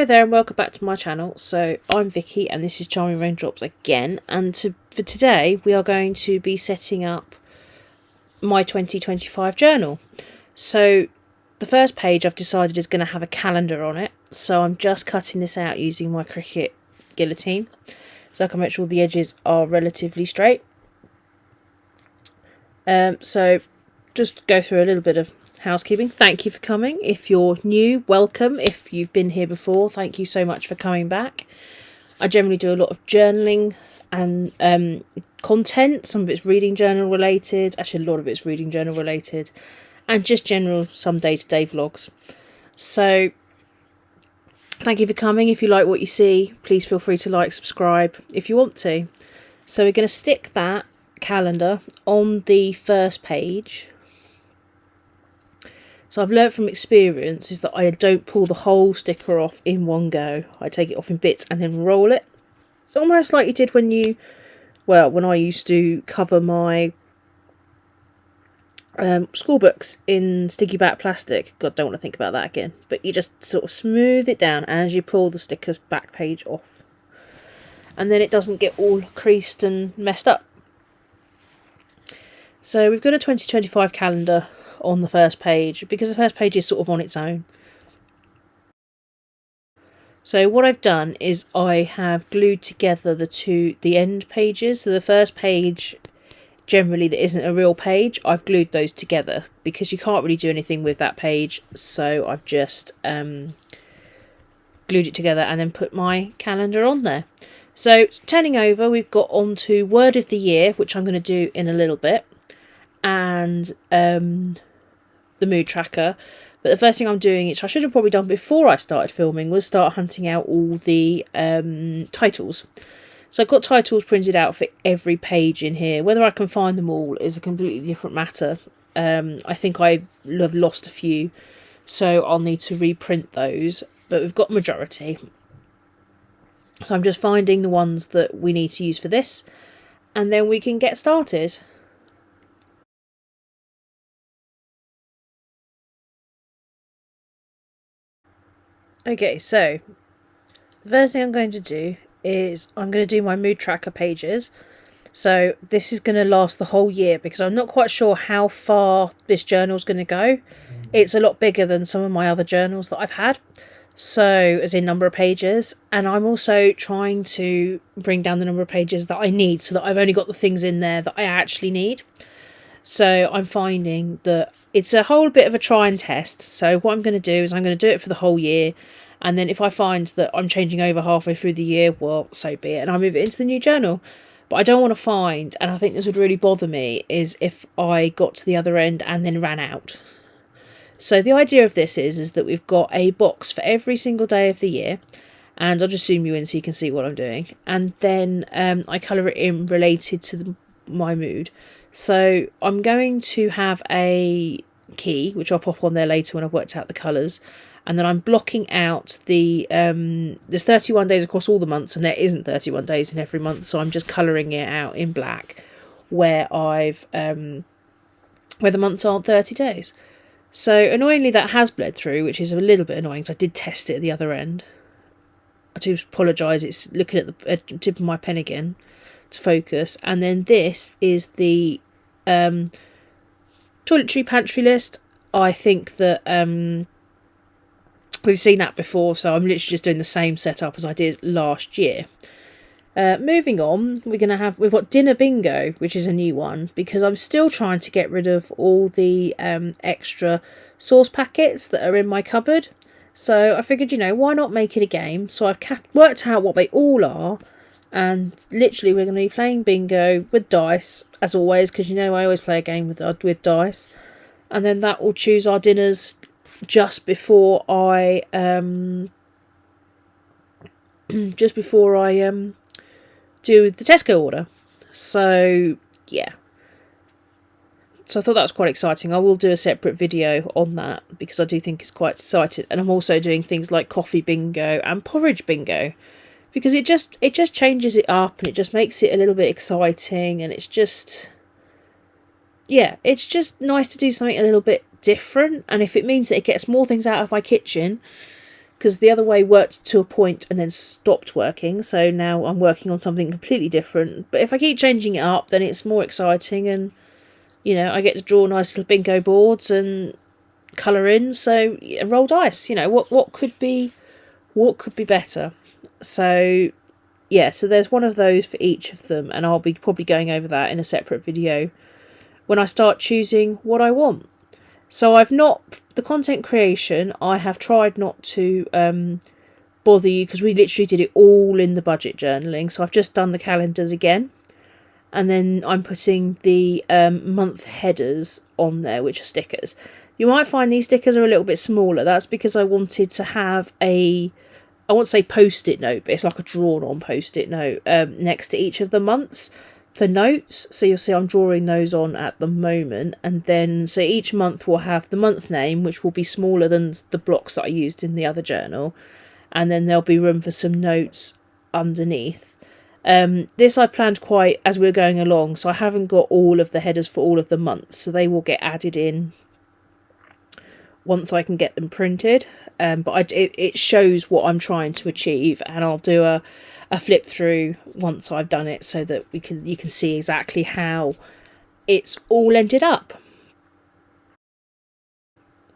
there and welcome back to my channel. So I'm Vicky and this is Charming Raindrops again, and for today we are going to be setting up my 2025 journal. So the first page I've decided is going to have a calendar on it, so I'm just cutting this out using my Cricut guillotine so I can make sure the edges are relatively straight. So just go through a little bit of housekeeping. Thank you for coming. If you're new, welcome. If you've been here before, thank you so much for coming back. I generally do a lot of journaling and content. Some of it's reading journal related, actually a lot of it's reading journal related, and just general some day-to-day vlogs. So thank you for coming. If you like what you see, please feel free to like, subscribe if you want to. So we're going to stick that calendar on the first page. So I've learnt from experience is that I don't pull the whole sticker off in one go. I take it off in bits and then roll it. It's almost like you did when I used to cover my school books in sticky back plastic. God, don't want to think about that again. But you just sort of smooth it down as you pull the sticker's back page off. And then it doesn't get all creased and messed up. So we've got a 2025 calendar on the first page because the first page is sort of on its own. So what I've done is I have glued together the end pages. So the first page, generally that isn't a real page, I've glued those together because you can't really do anything with that page. So I've just glued it together and then put my calendar on there. So turning over, we've got onto Word of the Year, which I'm going to do in a little bit, and the mood tracker. But the first thing I'm doing, which I should have probably done before I started filming, was start hunting out all the titles. So I've got titles printed out for every page in here. Whether I can find them all is a completely different matter. I think I have lost a few, so I'll need to reprint those, but we've got majority. So I'm just finding the ones that we need to use for this, and then we can get started. Okay, so the first thing I'm going to do is I'm going to do my mood tracker pages. So this is going to last the whole year because I'm not quite sure how far this journal is going to go. It's a lot bigger than some of my other journals that I've had, so as in number of pages, and I'm also trying to bring down the number of pages that I need so that I've only got the things in there that I actually need. So I'm finding that it's a whole bit of a try and test. So what I'm going to do is I'm going to do it for the whole year. And then if I find that I'm changing over halfway through the year, well, so be it. And I'll move it into the new journal. But I don't want to find, and I think this would really bother me, is if I got to the other end and then ran out. So the idea of this is that we've got a box for every single day of the year. And I'll just zoom you in so you can see what I'm doing. And then I colour it in related to my mood. So I'm going to have a key, which I'll pop on there later when I've worked out the colours. And then I'm blocking out the, there's 31 days across all the months, and there isn't 31 days in every month. So I'm just colouring it out in black where where the months aren't 30 days. So annoyingly that has bled through, which is a little bit annoying because I did test it at the other end. I do apologise, it's looking at the tip of my pen again to focus. And then this is the toiletry pantry list. I think that we've seen that before, so I'm literally just doing the same setup as I did last year. Moving on, we've got dinner bingo, which is a new one because I'm still trying to get rid of all the extra sauce packets that are in my cupboard. So I figured, why not make it a game? So I've worked out what they all are. And literally we're going to be playing bingo with dice, as always, because I always play a game with dice. And then that will choose our dinners just before I do the Tesco order. So yeah. So I thought that was quite exciting. I will do a separate video on that because I do think it's quite exciting. And I'm also doing things like coffee bingo and porridge bingo, because it just changes it up and it just makes it a little bit exciting, and it's just nice to do something a little bit different. And if it means that it gets more things out of my kitchen, because the other way worked to a point and then stopped working. So now I'm working on something completely different. But if I keep changing it up, then it's more exciting, and you know, I get to draw nice little bingo boards and colour in. So yeah, roll dice. You know, what could be better? So yeah, so there's one of those for each of them, and I'll be probably going over that in a separate video when I start choosing what I want. So the content creation, I have tried not to bother you, because we literally did it all in the budget journaling. So I've just done the calendars again, and then I'm putting the month headers on there, which are stickers. You might find these stickers are a little bit smaller. That's because I wanted to have I won't say post-it note, but it's like a drawn-on post-it note next to each of the months for notes. So you'll see I'm drawing those on at the moment, and then so each month will have the month name, which will be smaller than the blocks that I used in the other journal, and then there'll be room for some notes underneath. This I planned quite as we're going along, so I haven't got all of the headers for all of the months, so they will get added in once I can get them printed. But it shows what I'm trying to achieve, and I'll do a flip through once I've done it, so that you can see exactly how it's all ended up.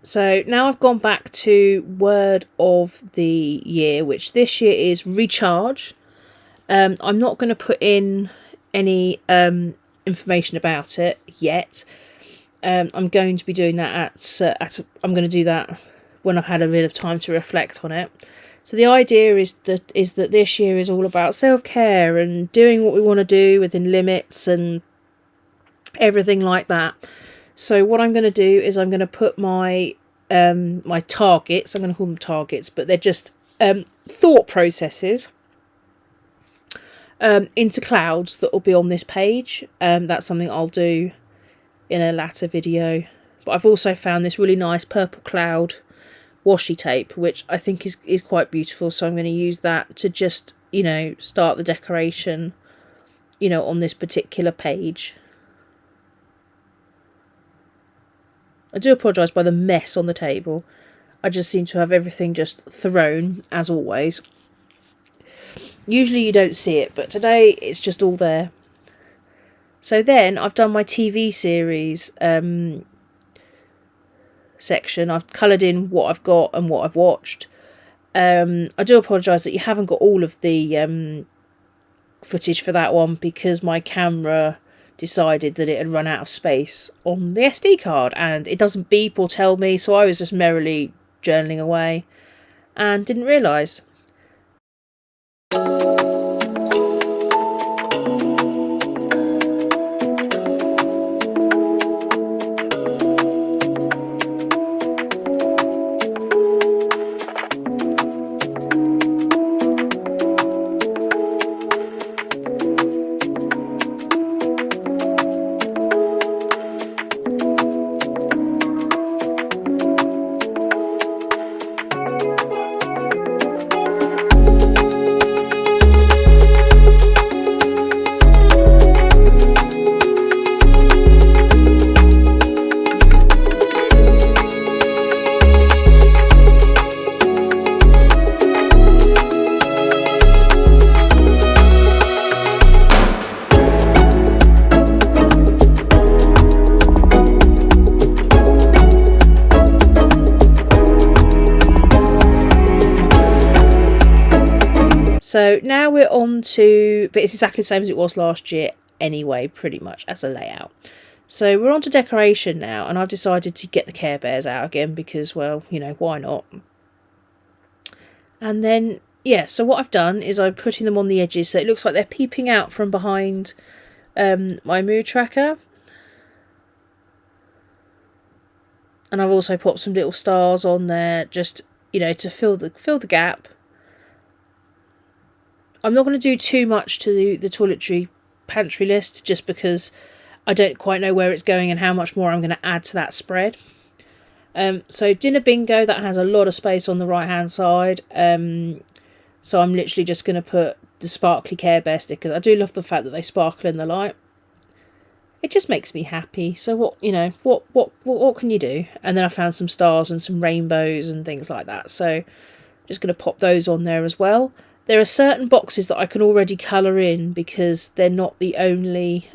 So now I've gone back to word of the year, which this year is recharge. I'm not going to put in any information about it yet. I'm going to be doing that I'm going to do that when I've had a bit of time to reflect on it. So the idea is that this year is all about self-care and doing what we want to do within limits and everything like that. So what I'm going to do is I'm going to put my my targets, I'm going to call them targets, but they're just thought processes into clouds that will be on this page. That's something I'll do in a latter video. But I've also found this really nice purple cloud washi tape, which I think is quite beautiful, so I'm going to use that to just, you know, start the decoration, you know, on this particular page. I do apologise by the mess on the table. I just seem to have everything just thrown, as always. Usually you don't see it, but today it's just all there. So then I've done my TV series section. I've coloured in what I've got and what I've watched. I do apologise that you haven't got all of the footage for that one, because my camera decided that it had run out of space on the SD card, and it doesn't beep or tell me, so I was just merrily journaling away and didn't realise. So now we're on to, but it's exactly the same as it was last year anyway, pretty much as a layout. So we're on to decoration now, and I've decided to get the Care Bears out again because, well, you know, why not? And then, yeah, so what I've done is I'm putting them on the edges so it looks like they're peeping out from behind my mood tracker. And I've also put some little stars on there, just, you know, to fill the gap. I'm not going to do too much to the toiletry pantry list, just because I don't quite know where it's going and how much more I'm going to add to that spread. So dinner bingo, that has a lot of space on the right hand side. So I'm literally just going to put the sparkly Care Bear stickers. I do love the fact that they sparkle in the light. It just makes me happy. So what can you do? And then I found some stars and some rainbows and things like that. So Just going to pop those on there as well. There are certain boxes that I can already colour in because they're not the only...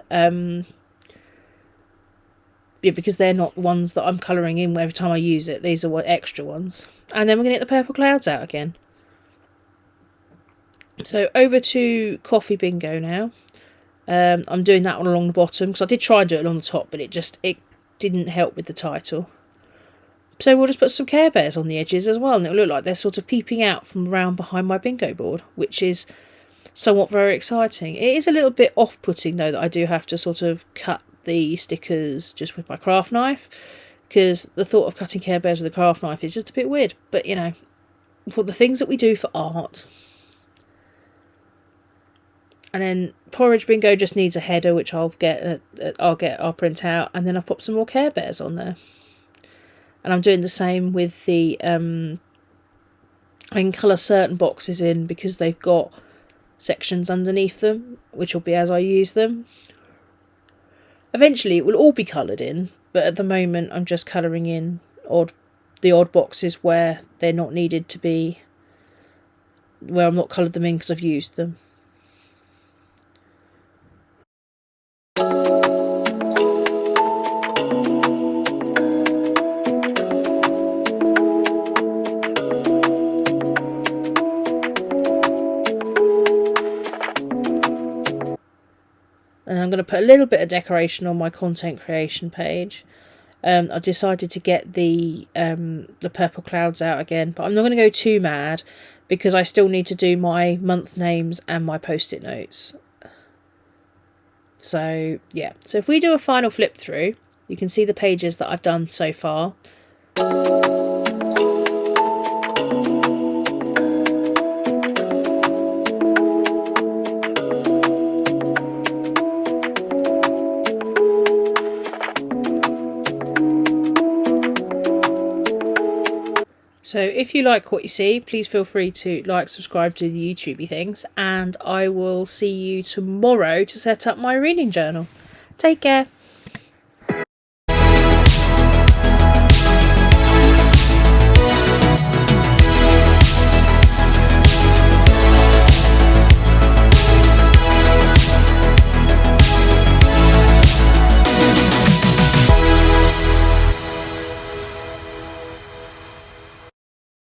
because they're not the ones that I'm colouring in every time I use it. These are what extra ones. And then we're going to get the purple clouds out again. So over to Coffee Bingo now. I'm doing that one along the bottom because I did try and do it along the top, but it didn't help with the title. So we'll just put some Care Bears on the edges as well, and it'll look like they're sort of peeping out from around behind my bingo board, which is somewhat very exciting. It is a little bit off-putting though that I do have to sort of cut the stickers just with my craft knife, because the thought of cutting Care Bears with a craft knife is just a bit weird. But you know, for the things that we do for art. And then Porridge Bingo just needs a header, which I'll print out, and then I'll pop some more Care Bears on there. And I'm doing the same with the I can colour certain boxes in because they've got sections underneath them, which will be as I use them. Eventually it will all be coloured in, but at the moment I'm just colouring in the odd boxes where they're not needed to be, where I'm not coloured them in because I've used them. And I'm going to put a little bit of decoration on my content creation page. I decided to get the purple clouds out again, but I'm not going to go too mad because I still need to do my month names and my post-it notes. So yeah, so if we do a final flip through, you can see the pages that I've done so far. So if you like what you see, please feel free to like, subscribe to the YouTubey things, and I will see you tomorrow to set up my reading journal. Take care.